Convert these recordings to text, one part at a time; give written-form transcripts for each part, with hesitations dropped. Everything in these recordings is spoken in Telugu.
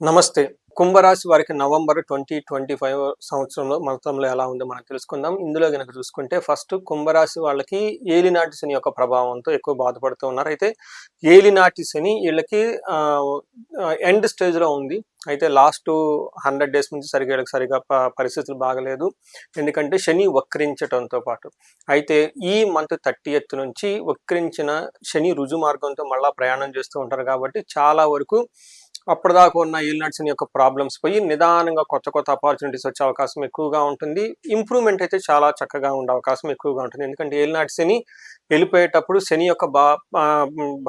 నమస్తే. కుంభరాశి వారికి నవంబర్ 2025 సంవత్సరంలో మొత్తంలో ఎలా ఉందో మనం తెలుసుకుందాం. ఇందులో గనక చూసుకుంటే ఫస్ట్ కుంభరాశి వాళ్ళకి ఏలినాటి శని యొక్క ప్రభావంతో ఎక్కువ బాధపడుతూ ఉన్నారు. అయితే ఏలినాటి శని ఈళ్ళకి ఆహ్, ఎండ్ స్టేజ్‌లో ఉంది. అయితే లాస్ట్ 100 డేస్ నుంచి సరిగ్గా పరిస్థితులు బాగలేదు. ఎందుకంటే శని వక్రించటంతో పాటు. అయితే ఈ మంత్ 30థ్ నుంచి వక్రించిన శని రుజు మార్గంతో మళ్ళా ప్రయాణం చేస్తూ ఉంటారు కాబట్టి చాలా వరకు అప్పటిదాకా ఉన్న ఈల్ నట్స్ యొక్క ప్రాబ్లమ్స్ పోయి నిదానంగా కొత్త అపార్చునిటీస్ వచ్చే అవకాశం ఎక్కువగా ఉంటుంది. ఇంప్రూవ్‌మెంట్ అయితే చాలా చక్కగా ఉండే అవకాశం ఎక్కువగా ఉంటుంది. ఎందుకంటే ఏల్ నాటి వెళ్ళిపోయేటప్పుడు శని యొక్క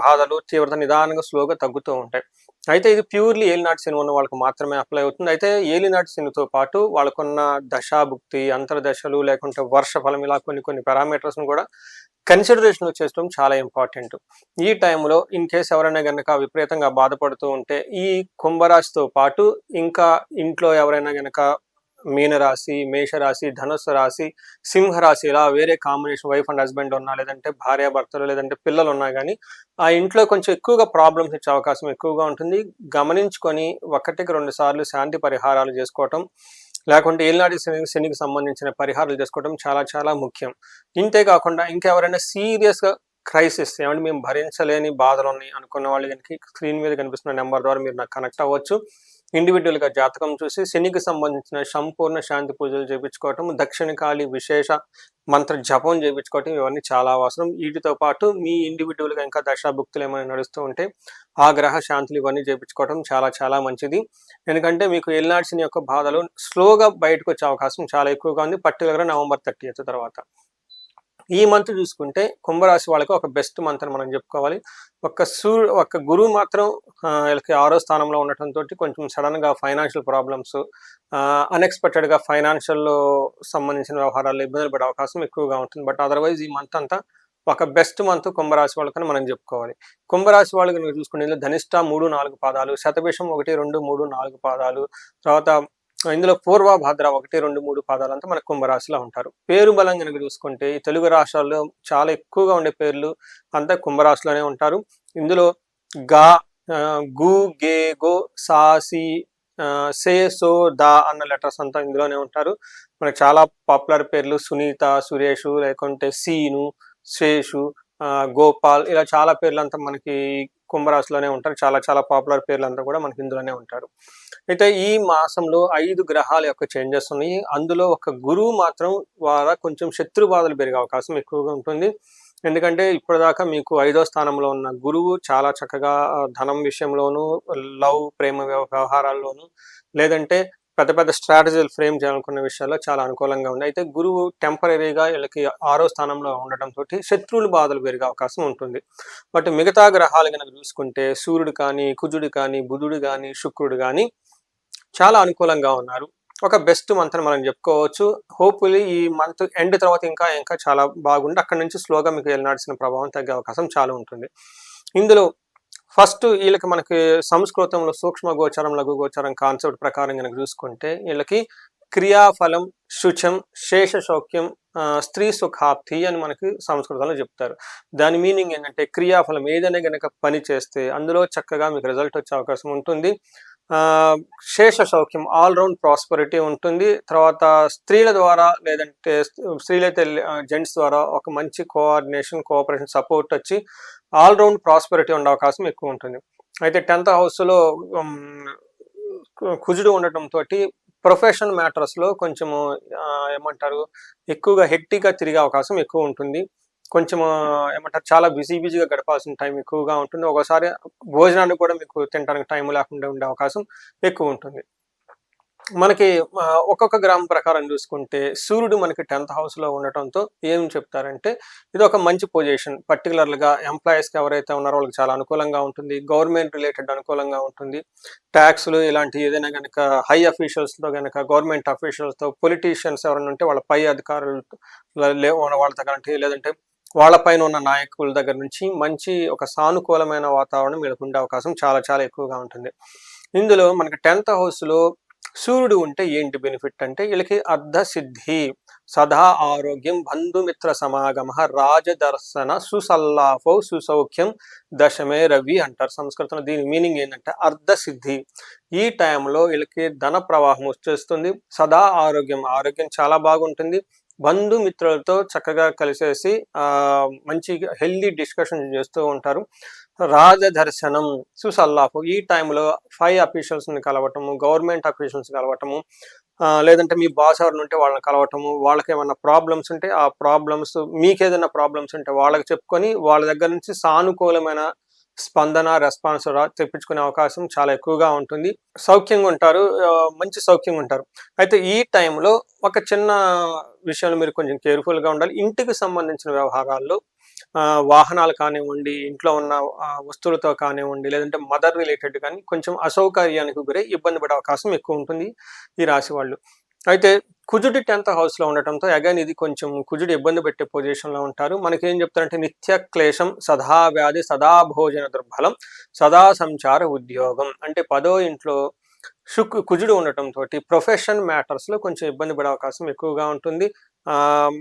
బాధలు, తీవ్రత నిదానంగా స్లోగా తగ్గుతూ ఉంటాయి. అయితే ఇది ప్యూర్‌లీ ఏలినాటి శని ఉన్న వాళ్ళకి మాత్రమే అప్లై అవుతుంది. అయితే ఏలినాటి శనితో పాటు వాళ్ళకున్న దశాభుక్తి, అంతర్దశలు లేకుంటే వర్ష ఫలం ఇలా కొన్ని పారామీటర్స్‌ని కూడా కన్సిడరేషన్‌లో చేసుకోవడం చాలా ఇంపార్టెంట్. ఈ టైంలో ఇన్ కేస్ ఎవరైనా గనక విపరీతంగా బాధపడుతూ ఉంటే, ఈ కుంభరాశితో పాటు ఇంకా ఇంట్లో ఎవరైనా గనక మీనరాశి, మేషరాశి, ధనుస్సు రాశి, సింహరాశి ఇలా వేరే కాంబినేషన్ వైఫ్ అండ్ హస్బెండ్ ఉన్నా, లేదంటే భార్యాభర్తలు, లేదంటే పిల్లలున్నా గానీ, ఆ ఇంట్లో కొంచెం ఎక్కువగా ప్రాబ్లమ్స్ వచ్చే అవకాశం ఎక్కువగా ఉంటుంది. గమనించుకొని 1కి 2 సార్లు శాంతి పరిహారాలు జేసుకోవటం, లేకుంటే ఏలినాటి శనికి సంబంధించిన పరిహారాలు చేసుకోవడం చాలా చాలా ముఖ్యం. ఇంతే కాకుండా ఇంకెవరైనా సీరియస్‌గా క్రైసిస్ ఏమంటే మేము భరించలేని బాధలున్నాయి అనుకున్న వాళ్ళు గనుక స్క్రీన్ మీద కనిపిస్తున్న నంబర్ ద్వారా మీరు నాకు కనెక్ట్ అవ్వచ్చు. ఇండివిడ్యువల్‌గా జాతకం చూసి శనికి సంబంధించిన సంపూర్ణ శాంతి పూజలు చేపించుకోవటం, దక్షిణకాళి విశేష మంత్ర జపం చేపించుకోవటం ఇవన్నీ చాలా అవసరం. వీటితో పాటు మీ ఇండివిడ్యువల్‌గా ఇంకా దశాభుక్తులు ఏమైనా నడుస్తూ ఉంటే ఆ గ్రహ శాంతులు ఇవన్నీ చేపించుకోవటం చాలా చాలా మంచిది. ఎందుకంటే మీకు ఏలినాటి శని యొక్క బాధలు స్లోగా బయటకొచ్చే అవకాశం చాలా ఎక్కువగా ఉంది. పర్టిక్యులర్‌గా నవంబర్ 30థ్ తర్వాత. ఈ మంత్ చూసుకుంటే కుంభరాశి వాళ్ళకి ఒక బెస్ట్ మంత్ అని మనం చెప్పుకోవాలి. ఒక్క గురువు మాత్రం వీళ్ళకి 6వ స్థానంలో ఉండటంతోటి కొంచెం సడెన్‌గా ఫైనాన్షియల్ ప్రాబ్లమ్స్ అన్‌ఎక్స్‌పెక్టెడ్‌గా ఫైనాన్షియల్‌లో సంబంధించిన వ్యవహారాల్లో ఇబ్బందులు పడే అవకాశం ఎక్కువగా ఉంటుంది. బట్ అదర్‌వైజ్ ఈ మంత్ అంతా ఒక బెస్ట్ మంత్ కుంభరాశి వాళ్ళకని మనం చెప్పుకోవాలి. కుంభరాశి వాళ్ళు గనుక చూసుకుంటే ఇందులో ధనిష్ట 3, 4 పాదాలు, శతభిషం 1, 2, 3, 4 పాదాలు, తర్వాత ఇందులో పూర్వ భాద్ర 1, 2, 3 పాదాలంతా మన కుంభరాశిలో ఉంటారు. పేరు బలం గనుక చూసుకుంటే ఈ తెలుగు రాష్ట్రాల్లో చాలా ఎక్కువగా ఉండే పేర్లు అంతా కుంభరాశిలోనే ఉంటారు. ఇందులో గా, గు, గే, గో, సా, సి, సే, సో, దా అన్న లెటర్స్ అంతా ఇందులోనే ఉంటారు. మనకు చాలా పాపులర్ పేర్లు సునీత, సురేషు, లేకుంటే సీను, శేషు, గోపాల్ ఇలా చాలా పేర్లంతా మనకి కుంభరాశిలోనే ఉంటారు. చాలా చాలా పాపులర్ పేర్లంతా కూడా మనకి ఇందులోనే ఉంటారు. అయితే ఈ మాసంలో 5 గ్రహాల యొక్క చేంజెస్ ఉన్నాయి. అందులో ఒక గురువు మాత్రం ద్వారా కొంచెం శత్రు బాధలు పెరిగే అవకాశం ఎక్కువగా ఉంటుంది. ఎందుకంటే ఇప్పటిదాకా మీకు 5వ స్థానంలో ఉన్న గురువు చాలా చక్కగా ధనం విషయంలోనూ, ప్రేమ వ్యవహారాల్లోనూ, లేదంటే పెద్ద పెద్ద స్ట్రాటజీలు ఫ్రేమ్ చేయాలనుకున్న విషయాల్లో చాలా అనుకూలంగా ఉంది. అయితే గురువు టెంపరరీగా వీళ్ళకి 6వ స్థానంలో ఉండటంతోటి శత్రువుల బాధలు పెరిగే అవకాశం ఉంటుంది. బట్ మిగతా గ్రహాలు గనక చూసుకుంటే సూర్యుడు కానీ, కుజుడు కానీ, బుధుడు గానీ, శుక్రుడు గానీ చాలా అనుకూలంగా ఉన్నారు. ఒక బెస్ట్ మంత్ అని మనం చెప్పుకోవచ్చు. హోప్‌ఫుల్లీ ఈ మంత్ ఎండ్ తర్వాత ఇంకా చాలా బాగుండి అక్కడి నుంచి స్లోగా మీకు ఏలినాటి ప్రభావం తగ్గే అవకాశం చాలా ఉంటుంది. ఇందులో ఫస్ట్ ఈళ్ళకి మనకి సంస్కృతంలో సూక్ష్మ గోచరం, లఘు గోచరం కాన్సెప్ట్ ప్రకారం గనక చూసుకుంటే ఈళ్ళకి క్రియాఫలం, శుచం, శేష శౌక్యం, స్త్రీ సుఖాప్తి అని మనకి సంస్కృతంలో చెప్తారు. దాని మీనింగ్ ఏంటంటే క్రియాఫలం ఏదైనా గనక పని చేస్తే అందులో చక్కగా మీకు రిజల్ట్ వచ్చే అవకాశం ఉంటుంది. శేష సౌఖ్యం ఆల్ రౌండ్ ప్రాస్పెరిటీ ఉంటుంది. తర్వాత స్త్రీల ద్వారా లేదంటే స్త్రీలైతే జెంట్స్ ద్వారా ఒక మంచి కోఆర్డినేషన్, కోఆపరేషన్, సపోర్ట్ వచ్చి ఆల్ రౌండ్ ప్రాస్పెరిటీ ఉండే అవకాశం ఎక్కువ ఉంటుంది. అయితే 10th హౌస్‌లో కుజుడు ఉండటంతోటి ప్రొఫెషన్ మ్యాటర్స్‌లో కొంచెము ఏమంటారు ఎక్కువగా హెక్టిక్‌గా తిరిగే అవకాశం ఎక్కువ ఉంటుంది. కొంచెము ఏమంటారు చాలా బిజీగా గడపాల్సిన టైం ఎక్కువగా ఉంటుంది. ఒక్కోసారి భోజనానికి కూడా మీకు తినడానికి టైం లేకుండా ఉండే అవకాశం ఎక్కువ ఉంటుంది. మనకి ఒక్కొక్క గ్రామం ప్రకారం చూసుకుంటే సూర్యుడు మనకి 10th హౌస్‌లో ఉండటంతో ఏం చెప్తారంటే ఇది ఒక మంచి పొజిషన్. పర్టిక్యులర్‌గా ఎంప్లాయీస్‌కి ఎవరైతే ఉన్నారో వాళ్ళకి చాలా అనుకూలంగా ఉంటుంది. గవర్నమెంట్ రిలేటెడ్ అనుకూలంగా ఉంటుంది. టాక్స్‌లు ఇలాంటి ఏదైనా గనక హై అఫీషియల్స్‌తో గనక గవర్నమెంట్ అఫీషియల్స్‌తో పొలిటీషియన్స్ ఎవరైనా ఉంటే వాళ్ళ పై అధికారులతో వాళ్ళతో కంటే లేదంటే వాళ్ళ పైన ఉన్న నాయకుల దగ్గర నుంచి మంచి ఒక సానుకూలమైన వాతావరణం వీళ్ళకి ఉండే అవకాశం చాలా చాలా ఎక్కువగా ఉంటుంది. ఇందులో మనకి 10th హౌస్‌లో సూర్యుడు ఉంటే ఏంటి బెనిఫిట్ అంటే వీళ్ళకి అర్ధ సిద్ధి. సదా ఆరోగ్యం బంధుమిత్ర సమాగమ రాజదర్శన సుసల్లాఫౌ సుసౌఖ్యం దశమే రవి అంటారు సంస్కృతంలో. దీని మీనింగ్ ఏంటంటే అర్ధసిద్ధి. ఈ టైంలో వీళ్ళకి ధన ప్రవాహం వచ్చేస్తుంది. సదా ఆరోగ్యం, ఆరోగ్యం చాలా బాగుంటుంది. బంధుమిత్రులతో చక్కగా కలిసేసి మంచి హెల్దీ డిస్కషన్ చేస్తూ ఉంటారు. రాజదర్శనం సుసల్లాఫు, ఈ టైంలో అఫీషియల్స్ని కలవటము, గవర్నమెంట్ అఫీషియల్స్ కలవటము, లేదంటే మీ బాస్ ఎవరైనా ఉంటే వాళ్ళని కలవటము, వాళ్ళకి ఏమైనా ప్రాబ్లమ్స్ ఉంటే ఆ ప్రాబ్లమ్స్, మీకేదైనా ప్రాబ్లమ్స్ ఉంటే వాళ్ళకి చెప్పుకొని వాళ్ళ దగ్గర నుంచి సానుకూలమైన స్పందన, రెస్పాన్స్ తెప్పించుకునే అవకాశం చాలా ఎక్కువగా ఉంటుంది. సౌఖ్యంగా ఉంటారు, మంచి సౌఖ్యంగా ఉంటారు. అయితే ఈ టైంలో ఒక చిన్న విషయంలో మీరు కొంచెం కేర్ఫుల్గా ఉండాలి. ఇంటికి సంబంధించిన వ్యవహారాల్లో వాహనాలు కానివ్వండి, ఇంట్లో ఉన్న వస్తువులతో కానివ్వండి, లేదంటే మదర్ రిలేటెడ్ కానీ కొంచెం అసౌకర్యానికి గురై ఇబ్బంది పడే అవకాశం ఎక్కువ ఉంటుంది ఈ రాశి వాళ్ళు. అయితే కుజుడి 10th హౌస్లో ఉండటంతో అగైన్ ఇది కొంచెం కుజుడు ఇబ్బంది పెట్టే పొజిషన్లో ఉంటారు. మనకేం చెప్తారంటే నిత్య క్లేశం, సదా వ్యాధి, సదా భోజన దుర్బలం, సదా సంచార ఉద్యోగం. అంటే 10వ ఇంట్లో కుజుడు ఉండటంతో ప్రొఫెషన్ మ్యాటర్స్లో కొంచెం ఇబ్బంది పడే అవకాశం ఎక్కువగా ఉంటుంది.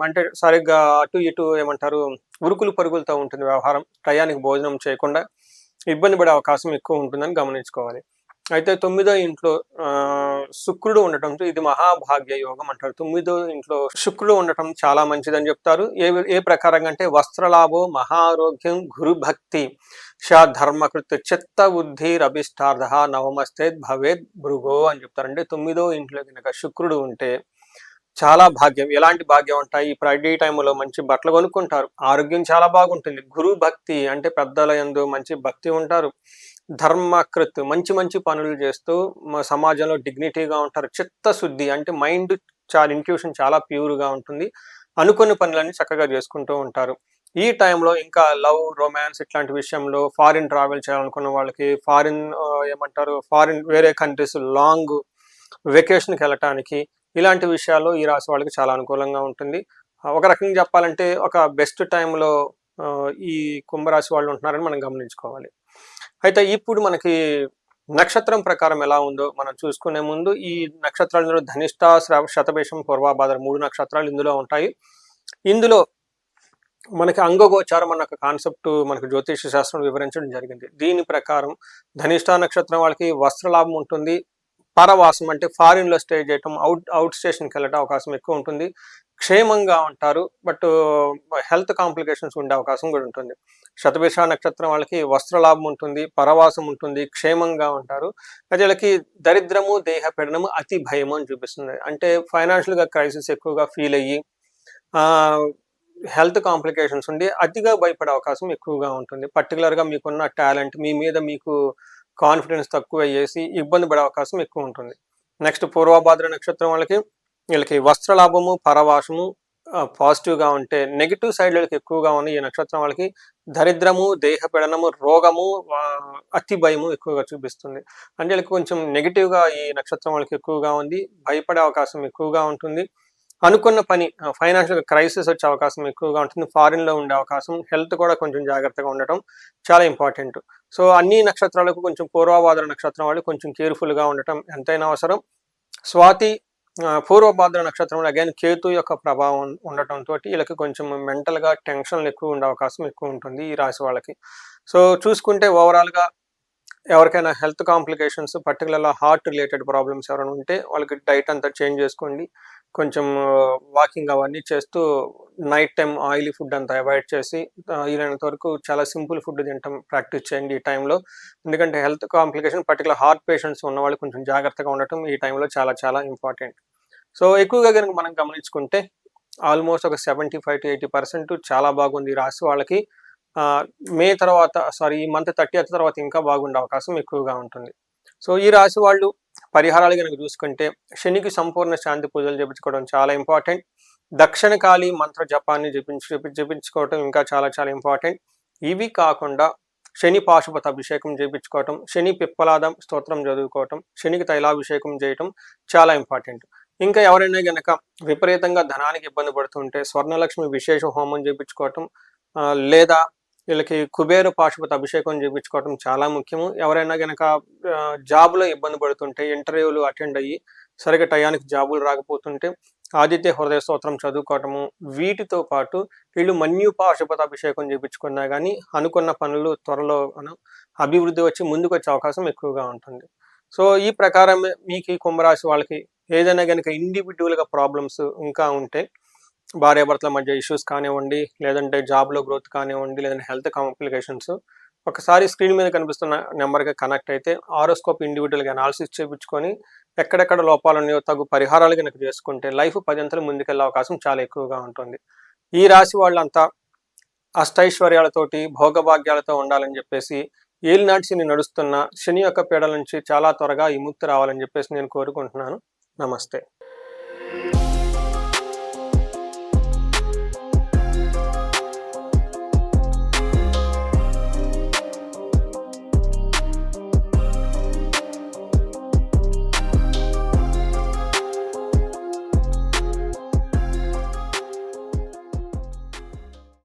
అంటే సరిగ్గా అటు ఇటు ఏమంటారు, ఉరుకులు పరుగులతో ఉంటుంది వ్యవహారం. టయానికి భోజనం చేయకుండా ఇబ్బంది పడే అవకాశం ఎక్కువ ఉంటుందని గమనించుకోవాలి. అయితే 9వ ఇంట్లో శుక్రుడు ఉండటంతో ఇది మహాభాగ్య యోగం అంటారు. 9వ ఇంట్లో శుక్రుడు ఉండటం చాలా మంచిదని చెప్తారు. ఏ ప్రకారంగా అంటే వస్త్రలాభో, మహారోగ్యం, గురుభక్తి, ధర్మకృత్, చిత్త బుద్ధి రభిష్టార్థ, నవమస్తే భవేద్ భృగో అని చెప్తారు. అంటే 9వ ఇంట్లో కనుక శుక్రుడు ఉంటే చాలా భాగ్యం. ఎలాంటి భాగ్యం ఉంటాయి? ఈ ఫ్రైడే టైంలో మంచి బట్టలు కొనుక్కుంటారు, ఆరోగ్యం చాలా బాగుంటుంది. గురు భక్తి అంటే పెద్దల యందు మంచి భక్తి ఉంటారు. ధర్మకృత్ మంచి మంచి పనులు చేస్తూ సమాజంలో డిగ్నిటీగా ఉంటారు. చిత్తశుద్ధి అంటే మైండ్ ఇంట్యూషన్ చాలా ప్యూర్గా ఉంటుంది. అనుకున్న పనులన్నీ చక్కగా చేసుకుంటూ ఉంటారు. ఈ టైంలో ఇంకా లవ్, రొమాన్స్ ఇట్లాంటి విషయంలో ఫారిన్ ట్రావెల్ చేయాలనుకున్న వాళ్ళకి ఫారిన్ వేరే కంట్రీస్ లాంగ్ వెకేషన్కి వెళ్ళటానికి, ఇలాంటి విషయాల్లో ఈ రాశి వాళ్ళకి చాలా అనుకూలంగా ఉంటుంది. ఒక రకంగా చెప్పాలంటే ఒక బెస్ట్ టైంలో ఈ కుంభరాశి వాళ్ళు ఉంటున్నారని మనం గమనించుకోవాలి. అయితే ఇప్పుడు మనకి నక్షత్రం ప్రకారం ఎలా ఉందో మనం చూసుకునే ముందు, ఈ నక్షత్రాలు ధనిష్ట, శతభిషం, పూర్వభాద్ర 3 నక్షత్రాలు ఇందులో ఉంటాయి. ఇందులో మనకి అంగగోచారం అన్న ఒక కాన్సెప్ట్ మనకు జ్యోతిష శాస్త్రం వివరించడం జరిగింది. దీని ప్రకారం ధనిష్ట నక్షత్రం వాళ్ళకి వస్త్రలాభం ఉంటుంది. పరవాసం అంటే ఫారిన్లో స్టే చేయటం, అవుట్ స్టేషన్కి వెళ్ళటం అవకాశం ఎక్కువ ఉంటుంది. క్షేమంగా ఉంటారు, బట్ హెల్త్ కాంప్లికేషన్స్ ఉండే అవకాశం కూడా ఉంటుంది. శతభిష నక్షత్రం వాళ్ళకి వస్త్రలాభం ఉంటుంది, పరవాసం ఉంటుంది, క్షేమంగా ఉంటారు. అయితే వీళ్ళకి దరిద్రము, దేహ పీడనము, అతి భయము అని చూపిస్తుంది. అంటే ఫైనాన్షియల్గా క్రైసిస్ ఎక్కువగా ఫీల్ అయ్యి హెల్త్ కాంప్లికేషన్స్ ఉండి అతిగా భయపడే అవకాశం ఎక్కువగా ఉంటుంది. పర్టికులర్గా మీకున్న టాలెంట్, మీ మీద మీకు కాన్ఫిడెన్స్ తక్కువ అయ్యేసి ఇబ్బంది పడే అవకాశం ఎక్కువ ఉంటుంది. నెక్స్ట్ పూర్వభాద్ర నక్షత్రం వీళ్ళకి వస్త్రలాభము, పరవాసము పాజిటివ్గా ఉంటే, నెగిటివ్ సైడ్ వీళ్ళకి ఎక్కువగా ఉన్న ఈ నక్షత్రం వాళ్ళకి దరిద్రము, దేహపీడనము, రోగము, అతి భయము ఎక్కువగా చూపిస్తుంది. అంటే వీళ్ళకి కొంచెం నెగిటివ్గా ఈ నక్షత్రం వాళ్ళకి ఎక్కువగా ఉంది. భయపడే అవకాశం ఎక్కువగా ఉంటుంది. అనుకున్న పని ఫైనాన్షియల్ క్రైసిస్ వచ్చే అవకాశం ఎక్కువగా ఉంటుంది. ఫారిన్లో ఉండే అవకాశం, హెల్త్ కూడా కొంచెం జాగ్రత్తగా ఉండటం చాలా ఇంపార్టెంట్. సో అన్ని నక్షత్రాలకు కొంచెం పూర్వభాద్ర నక్షత్రం వాళ్ళు కొంచెం కేర్ఫుల్గా ఉండటం ఎంతైనా అవసరం. స్వాతి, పూర్వభాద్ర నక్షత్రంలో అగైన్ కేతు యొక్క ప్రభావం ఉండటంతో వీళ్ళకి కొంచెం మెంటల్గా టెన్షన్లు ఎక్కువ ఉండే అవకాశం ఎక్కువ ఉంటుంది ఈ రాశి వాళ్ళకి. సో చూసుకుంటే ఓవరాల్గా ఎవరికైనా హెల్త్ కాంప్లికేషన్స్, పర్టికులర్గా హార్ట్ రిలేటెడ్ ప్రాబ్లమ్స్ ఎవరైనా ఉంటే వాళ్ళకి డైట్ అంతా చేంజ్ చేసుకోండి. కొంచెం వాకింగ్ అవన్నీ చేస్తూ నైట్ టైం ఆయిలీ ఫుడ్ అంతా అవాయిడ్ చేసి వీలైనంత వరకు చాలా సింపుల్ ఫుడ్ తినటం ప్రాక్టీస్ చేయండి ఈ టైంలో. ఎందుకంటే health complication, particular heart patients ఉన్న వాళ్ళు కొంచెం జాగ్రత్తగా ఉండటం ఈ టైంలో చాలా చాలా ఇంపార్టెంట్. సో ఎక్కువగా కనుక మనం గమనించుకుంటే ఆల్మోస్ట్ ఒక 75 to 80% చాలా బాగుంది ఈ రాశి వాళ్ళకి. ఈ మంత్ 30th తర్వాత ఇంకా బాగుండే అవకాశం ఎక్కువగా ఉంటుంది. సో ఈ రాశి వాళ్ళు పరిహారాలు కనుక చూసుకుంటే శనికి సంపూర్ణ శాంతి పూజలు చేయించుకోవడం చాలా ఇంపార్టెంట్. దక్షిణకాళి మంత్ర జపాన్ని జపించుకోవటం ఇంకా చాలా చాలా ఇంపార్టెంట్. ఇవి కాకుండా శని పాశుపత అభిషేకం చేయించుకోవటం, శని పిప్పలాదం స్తోత్రం చదువుకోవటం, శనికి తైలాభిషేకం చేయటం చాలా ఇంపార్టెంట్. ఇంకా ఎవరైనా గనక విపరీతంగా ధనానికి ఇబ్బంది పడుతుంటే స్వర్ణలక్ష్మి విశేష హోమం చేయించుకోవటం, లేదా వీళ్ళకి కుబేర పాశుపత అభిషేకం చేయించుకోవటం చాలా ముఖ్యము. ఎవరైనా గనక జాబ్లో ఇబ్బంది పడుతుంటే, ఇంటర్వ్యూలు అటెండ్ అయ్యి సరిగ్గా టయానికి జాబులు రాకపోతుంటే ఆదిత్య హృదయ స్తోత్రం చదువుకోవటము, వీటితో పాటు వీళ్ళు మన్యుపాశుపతాభిషేకం చేపించుకున్నా గానీ అనుకున్న పనులు త్వరలో అభివృద్ధి వచ్చి ముందుకొచ్చే అవకాశం ఎక్కువగా ఉంటుంది. సో, ఈ ప్రకారం మీకు ఈ కుంభరాశి వాళ్ళకి ఏదైనా గనుక ఇండివిడ్యువల్‌గా ప్రాబ్లమ్స్ ఇంకా ఉంటే, భార్యాభర్తల మధ్య ఇష్యూస్ కానివ్వండి, లేదంటే జాబ్‌లో గ్రోత్ కానివ్వండి, లేదంటే హెల్త్ కాంప్లికేషన్స్, ఒకసారి స్క్రీన్ మీద కనిపిస్తున్న నెంబర్‌కి కనెక్ట్ అయితే హారోస్కోప్ ఇండివిడ్యువల్‌గా అనాలిసిస్ చేపించుకొని, ఎక్కడెక్కడ లోపాలున్నాయో తగు పరిహారాలు గనుక చేసుకుంటే లైఫ్ 10 అంతలు ముందుకెళ్ళే అవకాశం చాలా ఎక్కువగా ఉంటుంది. ఈ రాశి వాళ్ళంతా అష్టైశ్వర్యాలతోటి, భోగభాగ్యాలతో ఉండాలని చెప్పేసి, ఏలినాటి శని నడుస్తున్న శని యొక్క పీడల నుంచి చాలా త్వరగా విముక్తి రావాలని చెప్పేసి నేను కోరుకుంటున్నాను. నమస్తే.